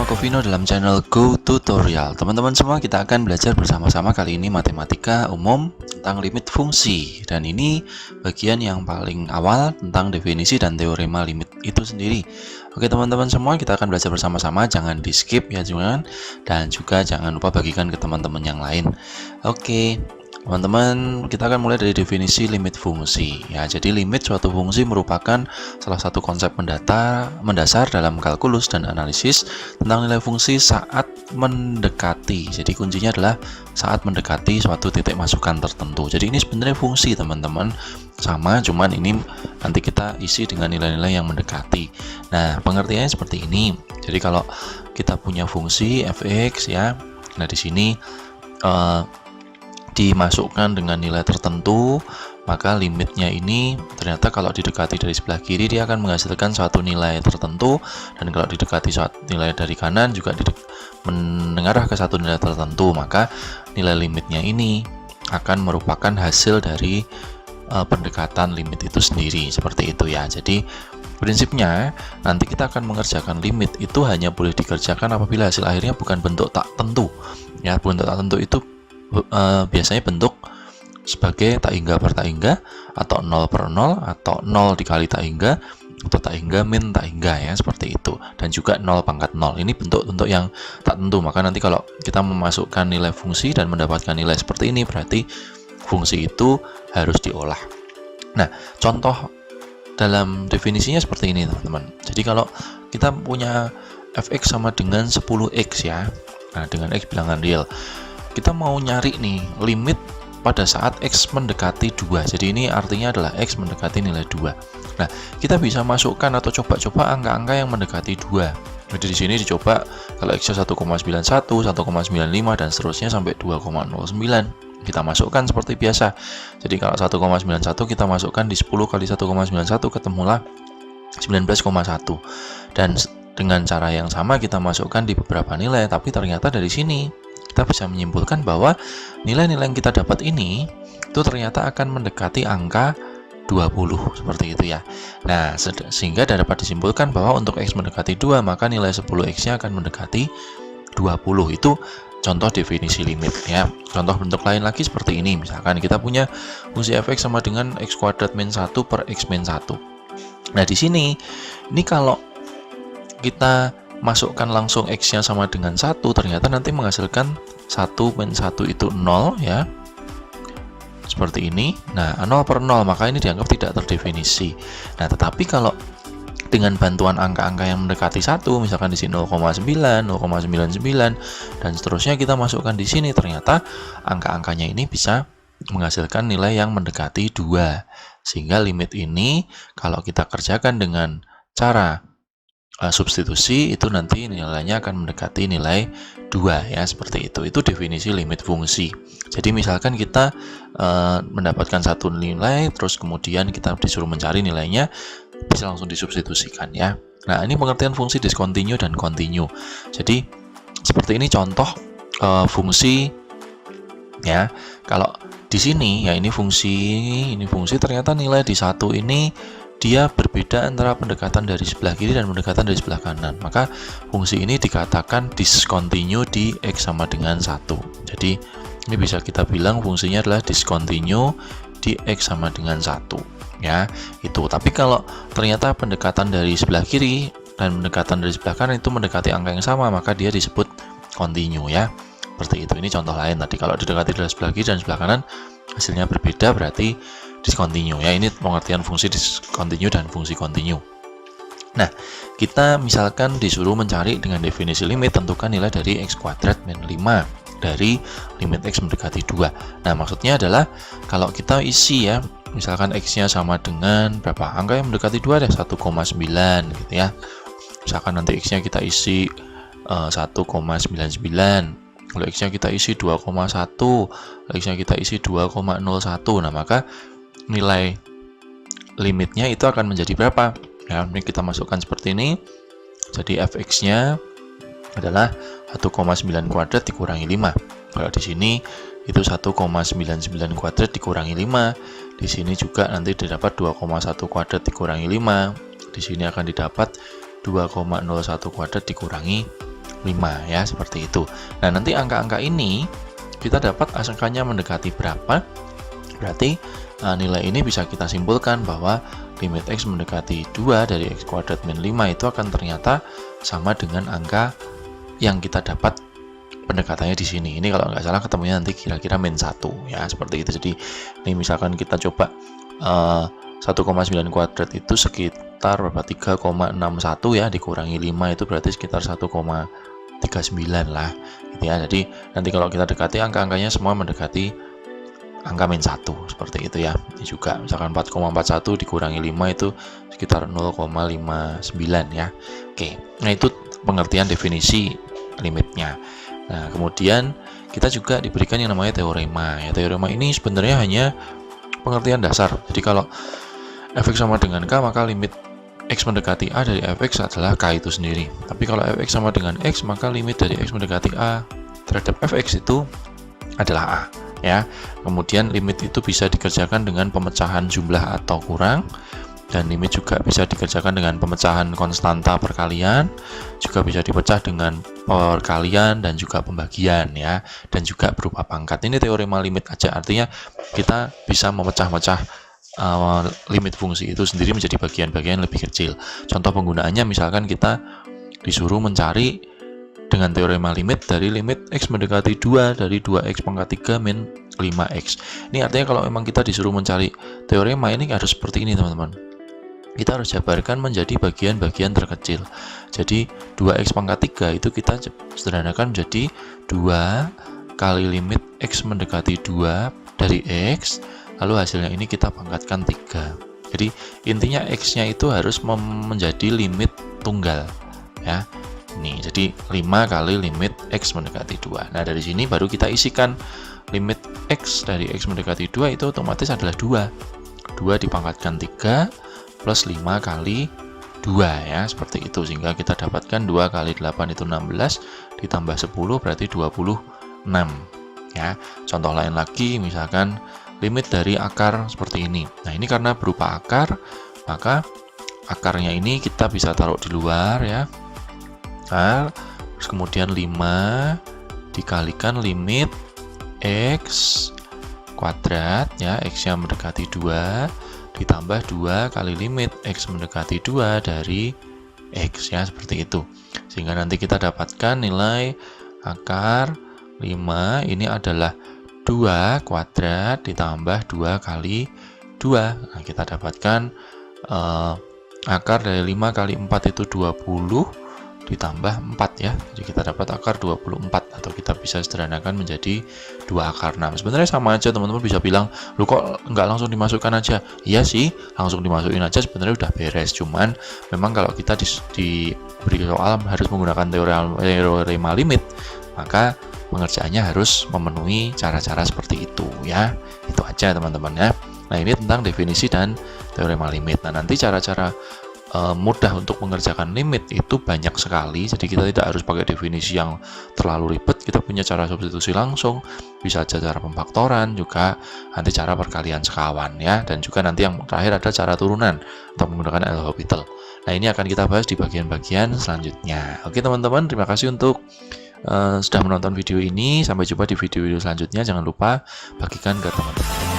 Bersama Govino dalam channel Go Tutorial. Teman-teman semua, kita akan belajar bersama-sama kali ini matematika umum tentang limit fungsi. Dan ini bagian yang paling awal tentang definisi dan teorema limit itu sendiri. Oke teman-teman semua, kita akan belajar bersama-sama. Jangan di skip ya jangan. Dan juga jangan lupa bagikan ke teman-teman yang lain. Oke teman-teman, kita akan mulai dari definisi limit fungsi ya. Jadi limit suatu fungsi merupakan salah satu konsep mendasar dalam kalkulus dan analisis tentang nilai fungsi saat mendekati. Jadi kuncinya adalah saat mendekati suatu titik masukan tertentu. Jadi ini sebenarnya fungsi teman-teman sama, cuman ini nanti kita isi dengan nilai-nilai yang mendekati. Nah, pengertiannya seperti ini. Jadi kalau kita punya fungsi f(x) ya. Nah, di sini dimasukkan dengan nilai tertentu, maka limitnya ini ternyata kalau didekati dari sebelah kiri dia akan menghasilkan suatu nilai tertentu, dan kalau didekati suatu nilai dari kanan juga mengarah ke satu nilai tertentu, maka nilai limitnya ini akan merupakan hasil dari pendekatan limit itu sendiri, seperti itu ya. Jadi prinsipnya nanti kita akan mengerjakan limit itu hanya boleh dikerjakan apabila hasil akhirnya bukan bentuk tak tentu ya. Bentuk tak tentu itu biasanya bentuk sebagai tak hingga per tak hingga, atau 0 per 0, atau 0 dikali tak hingga, atau tak hingga min tak hingga ya, seperti itu. Dan juga 0 pangkat 0. Ini bentuk-bentuk yang tak tentu. Maka nanti kalau kita memasukkan nilai fungsi dan mendapatkan nilai seperti ini, berarti fungsi itu harus diolah. Nah, contoh dalam definisinya seperti ini teman-teman. Jadi kalau kita punya fx sama dengan 10x ya. Nah, dengan x bilangan real, kita mau nyari nih limit pada saat x mendekati 2. Jadi ini artinya adalah x mendekati nilai 2. Nah, kita bisa masukkan atau coba-coba angka-angka yang mendekati 2. Jadi di sini dicoba kalau x-nya 1,91, 1,95 dan seterusnya sampai 2,09. Kita masukkan seperti biasa. Jadi kalau 1,91 kita masukkan di 10 kali 1,91 ketemulah 19,1. Dan dengan cara yang sama kita masukkan di beberapa nilai, tapi ternyata dari sini kita bisa menyimpulkan bahwa nilai-nilai yang kita dapat ini itu ternyata akan mendekati angka 20 seperti itu ya. Nah, sehingga dapat disimpulkan bahwa untuk x mendekati 2 maka nilai 10x-nya akan mendekati 20. Itu contoh definisi limit ya. Contoh bentuk lain lagi seperti ini. Misalkan kita punya fungsi fx sama dengan x kuadrat min 1 per x min 1. Nah, di sini ini kalau kita masukkan langsung x-nya sama dengan 1, ternyata nanti menghasilkan 1 min 1 itu 0 ya, seperti ini. Nah, 0 per 0 maka ini dianggap tidak terdefinisi. Nah, tetapi kalau dengan bantuan angka-angka yang mendekati 1, misalkan di sini 0,9, 0,99 dan seterusnya kita masukkan di sini, ternyata angka-angkanya ini bisa menghasilkan nilai yang mendekati 2. Sehingga limit ini kalau kita kerjakan dengan cara substitusi itu nanti nilainya akan mendekati nilai 2 ya, seperti itu. Itu definisi limit fungsi. Jadi misalkan kita mendapatkan satu nilai, terus kemudian kita disuruh mencari nilainya, bisa langsung disubstitusikan ya. Nah, ini pengertian fungsi discontinue dan continue. Jadi seperti ini contoh fungsi ya. Kalau di sini ya ini fungsi ternyata nilai di satu ini dia berbeda antara pendekatan dari sebelah kiri dan pendekatan dari sebelah kanan. Maka fungsi ini dikatakan discontinue di x sama dengan 1. Jadi ini bisa kita bilang fungsinya adalah discontinue di x sama dengan 1 ya. Itu. Tapi kalau ternyata pendekatan dari sebelah kiri dan pendekatan dari sebelah kanan itu mendekati angka yang sama, maka dia disebut continue ya. Seperti itu. Ini contoh lain. Tadi kalau didekati dari sebelah kiri dan sebelah kanan hasilnya berbeda, berarti discontinue ya. Ini pengertian fungsi discontinue dan fungsi continue. Nah, kita misalkan disuruh mencari dengan definisi limit, tentukan nilai dari x kuadrat min 5 dari limit x mendekati 2. Nah, maksudnya adalah kalau kita isi ya, misalkan x-nya sama dengan berapa? Angka yang mendekati 2 deh, 1,9 gitu ya. Misalkan nanti x-nya kita isi 1,99. Kalau x-nya kita isi 2,1, x-nya kita isi 2,01. Nah, maka nilai limitnya itu akan menjadi berapa? Ya, ini kita masukkan seperti ini. Jadi fx-nya adalah 1,9 kuadrat dikurangi 5. Kalau di sini itu 1,99 kuadrat dikurangi 5. Di sini juga nanti didapat 2,1 kuadrat dikurangi 5. Di sini akan didapat 2,01 kuadrat dikurangi 5 ya, seperti itu. Nah, nanti angka-angka ini kita dapat angkanya mendekati berapa, berarti nilai ini bisa kita simpulkan bahwa limit X mendekati 2 dari X kuadrat min 5 itu akan ternyata sama dengan angka yang kita dapat pendekatannya di sini. Ini kalau nggak salah ketemunya nanti kira-kira min 1 ya, seperti itu. Jadi ini misalkan kita coba 1,9 kuadrat itu sekitar berapa, 3,61 ya, dikurangi 5 itu berarti sekitar 1,39 lah gitu ya. Jadi nanti kalau kita dekati angka-angkanya semua mendekati angka min 1 seperti itu ya. Ini juga misalkan 4,41 dikurangi 5 itu sekitar 0,59 ya. Oke, nah itu pengertian definisi limitnya. Nah, kemudian kita juga diberikan yang namanya teorema ya. Teorema ini sebenarnya hanya pengertian dasar. Jadi kalau fx sama dengan k, maka limit x mendekati a dari fx adalah k itu sendiri. Tapi kalau fx sama dengan x, maka limit dari x mendekati a terhadap fx itu adalah a ya. Kemudian limit itu bisa dikerjakan dengan pemecahan jumlah atau kurang, dan limit juga bisa dikerjakan dengan pemecahan konstanta perkalian, juga bisa dipecah dengan perkalian dan juga pembagian ya, dan juga berupa pangkat. Ini teorema limit aja, artinya kita bisa memecah-mecah limit fungsi itu sendiri menjadi bagian-bagian lebih kecil. Contoh penggunaannya misalkan kita disuruh mencari dengan teorema limit dari limit x mendekati 2 dari 2x pangkat 3 min 5x. Ini artinya kalau memang kita disuruh mencari teorema ini harus seperti ini teman-teman. Kita harus jabarkan menjadi bagian-bagian terkecil. Jadi 2x pangkat 3 itu kita sederhanakan menjadi 2 kali limit x mendekati 2 dari x, lalu hasilnya ini kita pangkatkan 3. Jadi intinya x-nya itu harus menjadi limit tunggal ya. Nih, jadi 5 kali limit x mendekati 2. Nah, dari sini baru kita isikan limit x dari x mendekati 2 itu otomatis adalah 2. 2 dipangkatkan 3 plus 5 kali 2 ya, seperti itu. Sehingga kita dapatkan 2 kali 8 itu 16 ditambah 10 berarti 26 ya. Contoh lain lagi misalkan limit dari akar seperti ini. Nah, ini karena berupa akar, maka akarnya ini kita bisa taruh di luar ya. Nah, terus kemudian 5 dikalikan limit x kuadrat ya, x yang mendekati 2 ditambah 2 kali limit x mendekati 2 dari x ya, seperti itu. Sehingga nanti kita dapatkan nilai akar 5 ini adalah 2 kuadrat ditambah 2 kali 2. Nah, kita dapatkan akar dari 5 kali 4 itu 20 ditambah 4 ya. Jadi kita dapat akar 24, atau kita bisa sederhanakan menjadi 2 akar 6. Sebenarnya sama aja, teman-teman bisa bilang, "Lu kok nggak langsung dimasukkan aja?" Iya sih, langsung dimasukin aja sebenarnya udah beres. Cuman memang kalau kita diberi soal harus menggunakan teorema limit, maka pengerjaannya harus memenuhi cara-cara seperti itu ya. Itu aja teman-teman ya. Nah, ini tentang definisi dan teorema limit. Nah, nanti cara-cara mudah untuk mengerjakan limit itu banyak sekali, jadi kita tidak harus pakai definisi yang terlalu ribet. Kita punya cara substitusi langsung, bisa aja cara pemfaktoran, juga nanti cara perkalian sekawan ya, dan juga nanti yang terakhir ada cara turunan atau menggunakan L'Hopital. Nah, ini akan kita bahas di bagian-bagian selanjutnya. Oke teman-teman, terima kasih untuk sudah menonton video ini. Sampai jumpa di video-video selanjutnya. Jangan lupa bagikan ke teman-teman.